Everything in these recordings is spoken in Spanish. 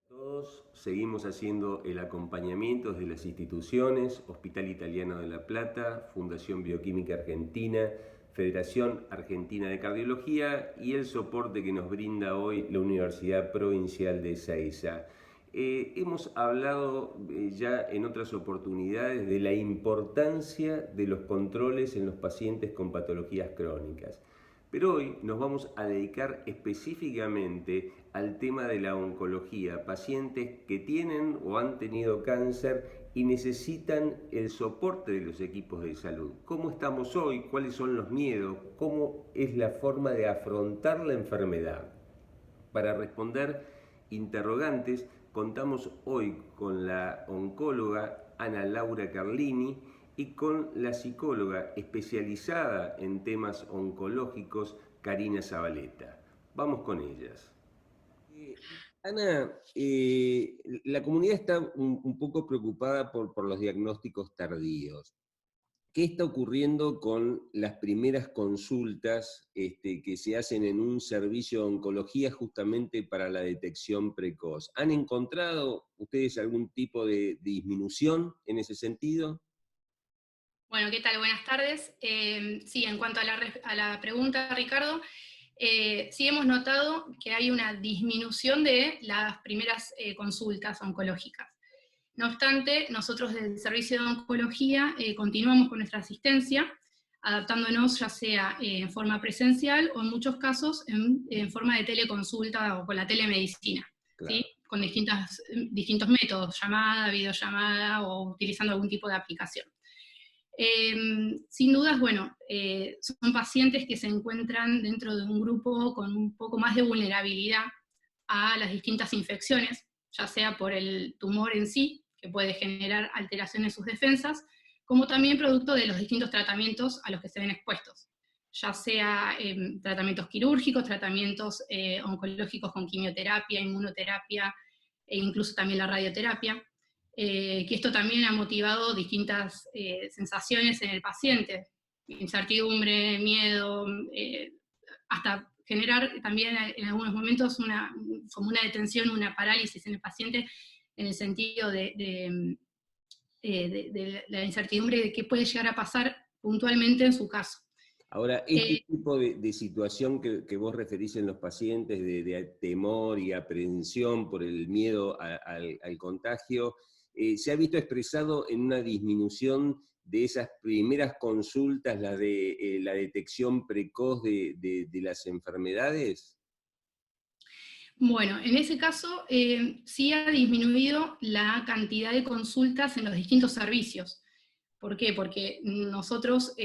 Todos seguimos haciendo el acompañamiento desde las instituciones, Hospital Italiano de La Plata, Fundación Bioquímica Argentina, Federación Argentina de Cardiología y el soporte que nos brinda hoy la Universidad Provincial de Ezeiza. Hemos hablado ya en otras oportunidades de la importancia de los controles en los pacientes con patologías crónicas. Pero hoy nos vamos a dedicar específicamente al tema de la oncología, pacientes que tienen o han tenido cáncer y necesitan el soporte de los equipos de salud. ¿Cómo estamos hoy? ¿Cuáles son los miedos? ¿Cómo es la forma de afrontar la enfermedad? Para responder interrogantes, contamos hoy con la oncóloga Ana Laura Carlini y con la psicóloga especializada en temas oncológicos, Karina Zabaleta. Vamos con ellas. Ana, la comunidad está un poco preocupada por los diagnósticos tardíos. ¿Qué está ocurriendo con las primeras consultas que se hacen en un servicio de oncología justamente para la detección precoz? ¿Han encontrado ustedes algún tipo de disminución en ese sentido? Bueno, ¿qué tal? Buenas tardes. Sí, en cuanto a la pregunta, Ricardo, sí hemos notado que hay una disminución de las primeras consultas oncológicas. No obstante, nosotros desde el servicio de oncología continuamos con nuestra asistencia, adaptándonos ya sea en forma presencial o en muchos casos en forma de teleconsulta o con la telemedicina, Claro. ¿sí? Con distintos métodos, llamada, videollamada o utilizando algún tipo de aplicación. Sin dudas, bueno, son pacientes que se encuentran dentro de un grupo con un poco más de vulnerabilidad a las distintas infecciones, ya sea por el tumor en sí, que puede generar alteraciones en sus defensas, como también producto de los distintos tratamientos a los que se ven expuestos, ya sea tratamientos quirúrgicos, tratamientos oncológicos con quimioterapia, inmunoterapia e incluso también la radioterapia. Que esto también ha motivado distintas sensaciones en el paciente, incertidumbre, miedo, hasta generar también en algunos momentos como una detención, una parálisis en el paciente, en el sentido de la incertidumbre de qué puede llegar a pasar puntualmente en su caso. Ahora, este tipo de situación que vos referís en los pacientes, de temor y aprehensión por el miedo al contagio, ¿se ha visto expresado en una disminución de esas primeras consultas, la de la detección precoz de las enfermedades? Bueno, en ese caso sí ha disminuido la cantidad de consultas en los distintos servicios. ¿Por qué? Porque nosotros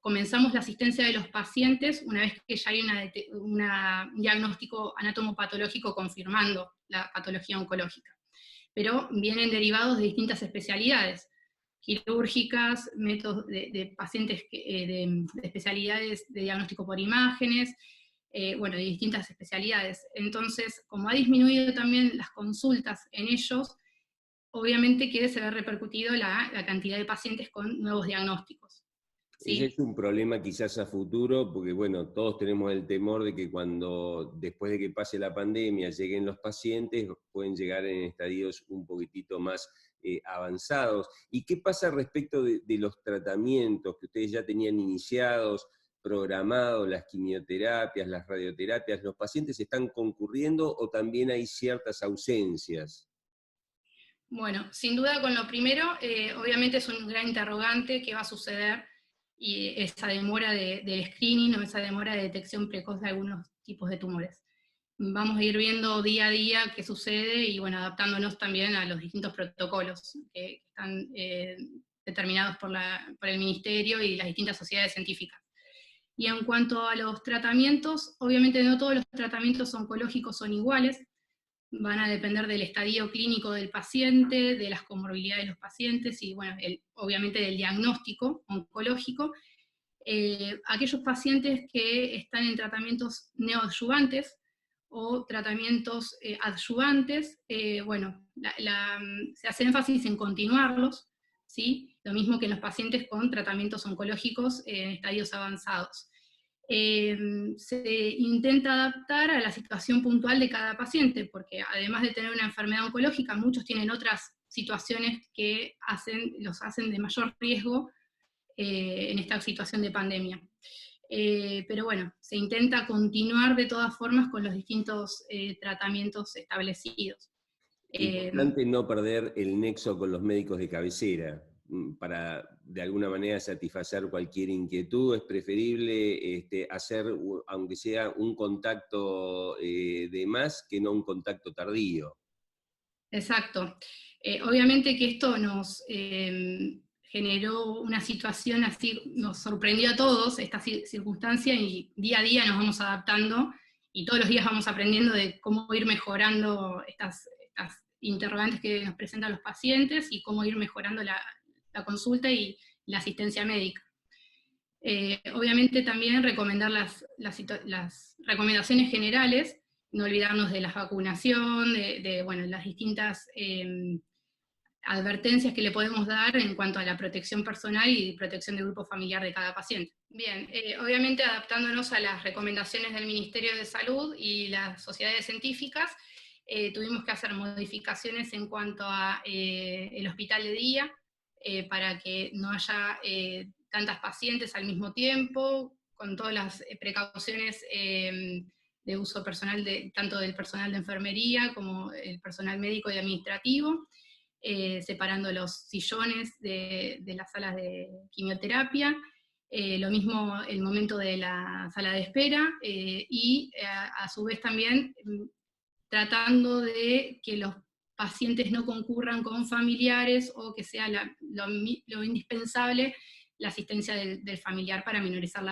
comenzamos la asistencia de los pacientes una vez que ya hay un diagnóstico anatomopatológico confirmando la patología oncológica. Pero vienen derivados de distintas especialidades, quirúrgicas, métodos de pacientes de especialidades de diagnóstico por imágenes, bueno, de distintas especialidades. Entonces, como ha disminuido también las consultas en ellos, obviamente que se ve repercutido la cantidad de pacientes con nuevos diagnósticos. Ese ¿Sí? es un problema quizás a futuro, porque bueno, todos tenemos el temor de que cuando, después de que pase la pandemia, lleguen los pacientes, pueden llegar en estadios un poquitito más avanzados. ¿Y qué pasa respecto de los tratamientos que ustedes ya tenían iniciados, programados, las quimioterapias, las radioterapias? ¿Los pacientes están concurriendo o también hay ciertas ausencias? Bueno, sin duda con lo primero, obviamente es un gran interrogante qué va a suceder y esa demora del screening o esa demora de detección precoz de algunos tipos de tumores. Vamos a ir viendo día a día qué sucede y bueno, adaptándonos también a los distintos protocolos que están determinados por el Ministerio y las distintas sociedades científicas. Y en cuanto a los tratamientos, obviamente no todos los tratamientos oncológicos son iguales, van a depender del estadio clínico del paciente, de las comorbilidades de los pacientes y, bueno, obviamente del diagnóstico oncológico. Aquellos pacientes que están en tratamientos neoadyuvantes o tratamientos adyuvantes, bueno, se hace énfasis en continuarlos, ¿sí? Lo mismo que en los pacientes con tratamientos oncológicos en estadios avanzados. se intenta adaptar a la situación puntual de cada paciente, porque además de tener una enfermedad oncológica, muchos tienen otras situaciones que los hacen de mayor riesgo en esta situación de pandemia. Pero bueno, se intenta continuar de todas formas con los distintos tratamientos establecidos. Importante no perder el nexo con los médicos de cabecera. Para de alguna manera satisfacer cualquier inquietud, es preferible hacer, aunque sea un contacto de más, que no un contacto tardío. Exacto. Obviamente que esto nos generó una situación así, nos sorprendió a todos esta circunstancia, y día a día nos vamos adaptando y todos los días vamos aprendiendo de cómo ir mejorando estas interrogantes que nos presentan los pacientes y cómo ir mejorando la consulta y la asistencia médica. Obviamente también recomendar las recomendaciones generales, no olvidarnos de la vacunación, bueno, las distintas advertencias que le podemos dar en cuanto a la protección personal y protección del grupo familiar de cada paciente. Bien, obviamente adaptándonos a las recomendaciones del Ministerio de Salud y las sociedades científicas, tuvimos que hacer modificaciones en cuanto a el hospital de día, para que no haya tantas pacientes al mismo tiempo, con todas las precauciones de uso personal, tanto del personal de enfermería como el personal médico y administrativo, separando los sillones de las salas de quimioterapia, lo mismo el momento de la sala de espera, y a su vez también tratando de que los pacientes no concurran con familiares, o que sea lo indispensable la asistencia del familiar para minorizar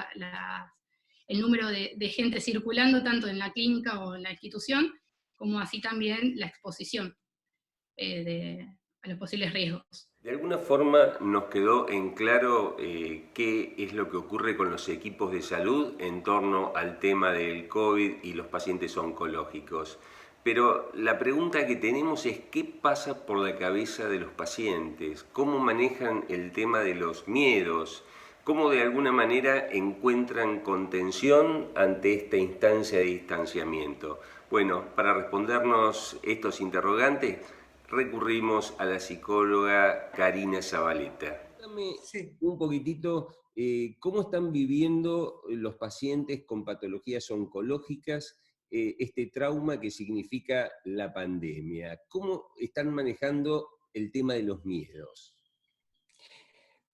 el número de gente circulando tanto en la clínica o en la institución, como así también la exposición a los posibles riesgos. De alguna forma nos quedó en claro qué es lo que ocurre con los equipos de salud en torno al tema del COVID y los pacientes oncológicos. Pero la pregunta que tenemos es qué pasa por la cabeza de los pacientes, cómo manejan el tema de los miedos, cómo de alguna manera encuentran contención ante esta instancia de distanciamiento. Bueno, para respondernos estos interrogantes, recurrimos a la psicóloga Karina Zabaleta. Dame un poquitito, ¿cómo están viviendo los pacientes con patologías oncológicas este trauma que significa la pandemia? ¿Cómo están manejando el tema de los miedos?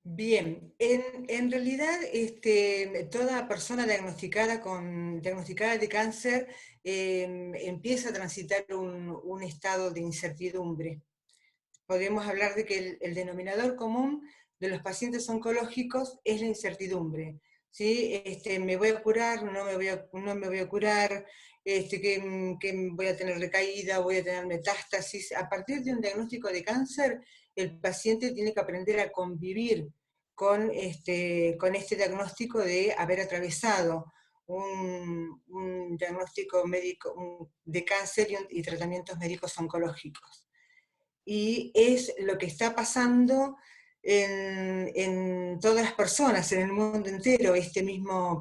Bien, en realidad toda persona diagnosticada de cáncer empieza a transitar un estado de incertidumbre. Podemos hablar de que el denominador común de los pacientes oncológicos es la incertidumbre. ¿Sí? ¿Me voy a curar? ¿No me voy a curar? ¿Que voy a tener recaída? ¿Voy a tener metástasis? A partir de un diagnóstico de cáncer, el paciente tiene que aprender a convivir con este diagnóstico de haber atravesado un diagnóstico médico de cáncer y tratamientos médicos oncológicos. Y es lo que está pasando en todas las personas, en el mundo entero.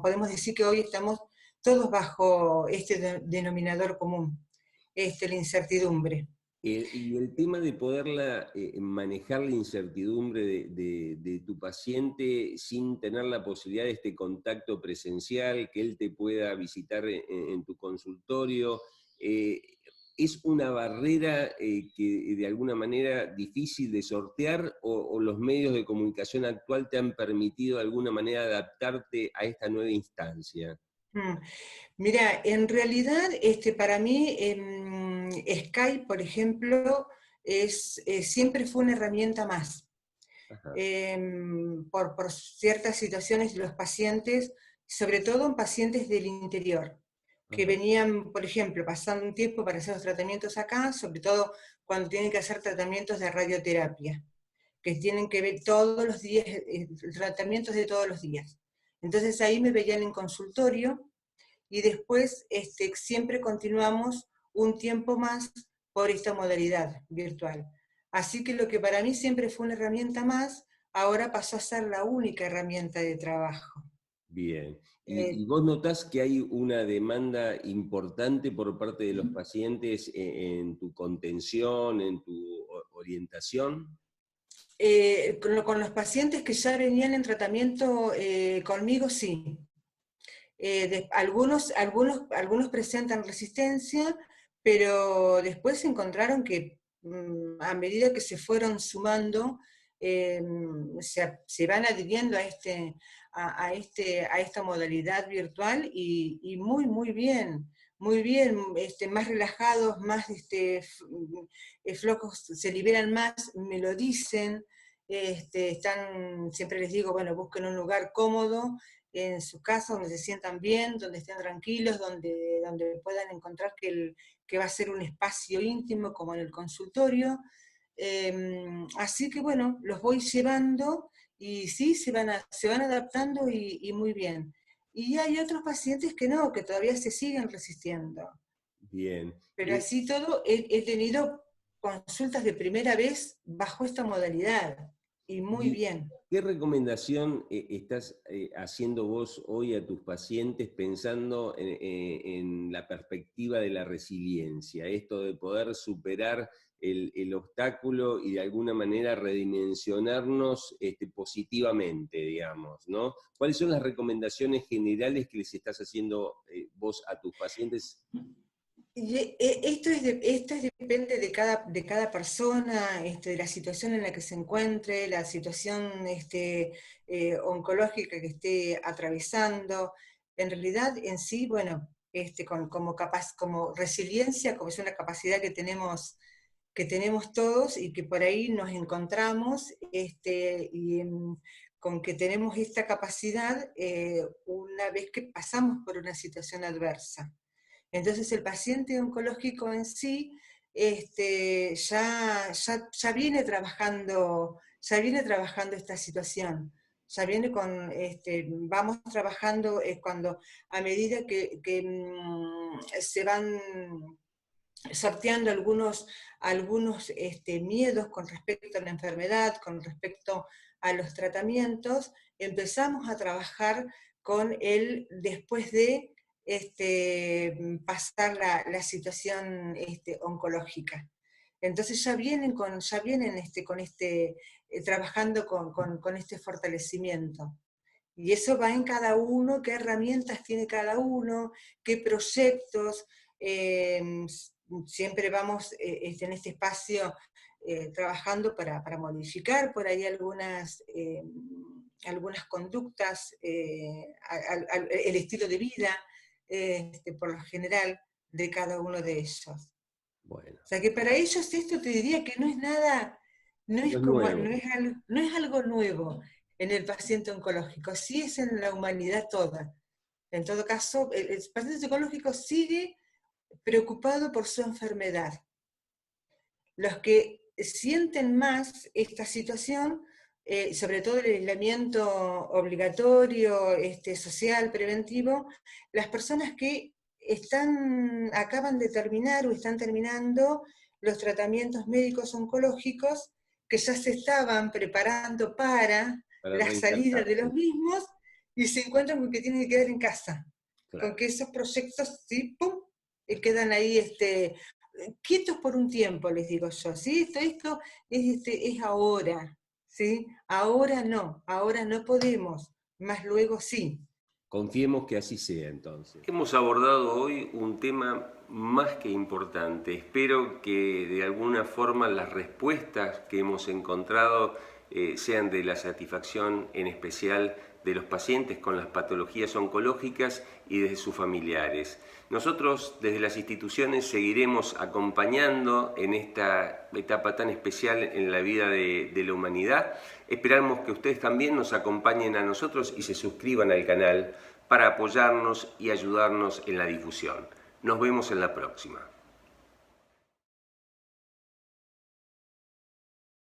Podemos decir que hoy estamos todos bajo este denominador común, la incertidumbre. Y el tema de poderla manejar la incertidumbre de tu paciente sin tener la posibilidad de este contacto presencial, que él te pueda visitar en tu consultorio, ¿es una barrera que de alguna manera difícil de sortear, o los medios de comunicación actual te han permitido de alguna manera adaptarte a esta nueva instancia? Mira, en realidad para mí Skype, por ejemplo, siempre fue una herramienta más. Por ciertas situaciones de los pacientes, sobre todo en pacientes del interior, que venían, por ejemplo, pasando un tiempo para hacer los tratamientos acá, sobre todo cuando tienen que hacer tratamientos de radioterapia, que tienen que ver todos los días, tratamientos de todos los días. Entonces ahí me veían en consultorio, y después siempre continuamos un tiempo más por esta modalidad virtual. Así que lo que para mí siempre fue una herramienta más, ahora pasó a ser la única herramienta de trabajo. Bien. Eh, ¿Y vos notás que hay una demanda importante por parte de los pacientes en tu contención, en tu orientación? con los pacientes que ya venían en tratamiento conmigo, sí. Algunos presentan resistencia, pero después se encontraron que a medida que se fueron sumando, se van adhiriendo a esta modalidad virtual y muy bien, muy bien, más relajados, más flojos, se liberan más, me lo dicen, siempre les digo, bueno, busquen un lugar cómodo, en su casa, donde se sientan bien, donde estén tranquilos, donde puedan encontrar que va a ser un espacio íntimo como en el consultorio. Así que bueno, los voy llevando y sí, se van adaptando y muy bien. Y hay otros pacientes que no, que todavía se siguen resistiendo. Bien. Pero así todo, he tenido consultas de primera vez bajo esta modalidad y muy ¿Y bien. qué recomendación estás haciendo vos hoy a tus pacientes pensando en la perspectiva de la resiliencia? Esto de poder superar el obstáculo y de alguna manera redimensionarnos positivamente, digamos, ¿no? ¿Cuáles son las recomendaciones generales que les estás haciendo vos a tus pacientes? Depende de cada persona, de la situación en la que se encuentre, la situación oncológica que esté atravesando. En realidad, en sí, bueno, como resiliencia, como es una capacidad que tenemos todos y que por ahí nos encontramos, con que tenemos esta capacidad una vez que pasamos por una situación adversa. Entonces el paciente oncológico en sí ya viene trabajando esta situación, ya viene vamos trabajando cuando a medida que se van sorteando algunos miedos con respecto a la enfermedad, con respecto a los tratamientos, empezamos a trabajar con él después de pasar la situación oncológica. Entonces trabajando con este fortalecimiento. Y eso va en cada uno, qué herramientas tiene cada uno, qué proyectos. Siempre vamos en este espacio trabajando para modificar por ahí algunas conductas, el estilo de vida, por lo general, de cada uno de ellos. Bueno, O sea que para ellos esto te diría que no es nada, no es nuevo. no es algo nuevo en el paciente oncológico, sí es en la humanidad toda. En todo caso, el paciente oncológico sigue preocupado por su enfermedad. Los que sienten más esta situación, sobre todo el aislamiento obligatorio, social, preventivo, las personas que acaban de terminar o están terminando los tratamientos médicos oncológicos, que ya se estaban preparando para Para la salida de reinsertarse. los mismos y se encuentran con que tienen que quedar en casa, con Claro. que esos proyectos sí, pum, quedan ahí quietos por un tiempo, les digo yo, ¿sí? Esto es ahora, ¿sí? Ahora no podemos, más luego sí. Confiemos que así sea entonces. Hemos abordado hoy un tema más que importante. Espero que de alguna forma las respuestas que hemos encontrado sean de la satisfacción en especial de los pacientes con las patologías oncológicas y de sus familiares. Nosotros desde las instituciones seguiremos acompañando en esta etapa tan especial en la vida de la humanidad. Esperamos que ustedes también nos acompañen a nosotros y se suscriban al canal para apoyarnos y ayudarnos en la difusión. Nos vemos en la próxima.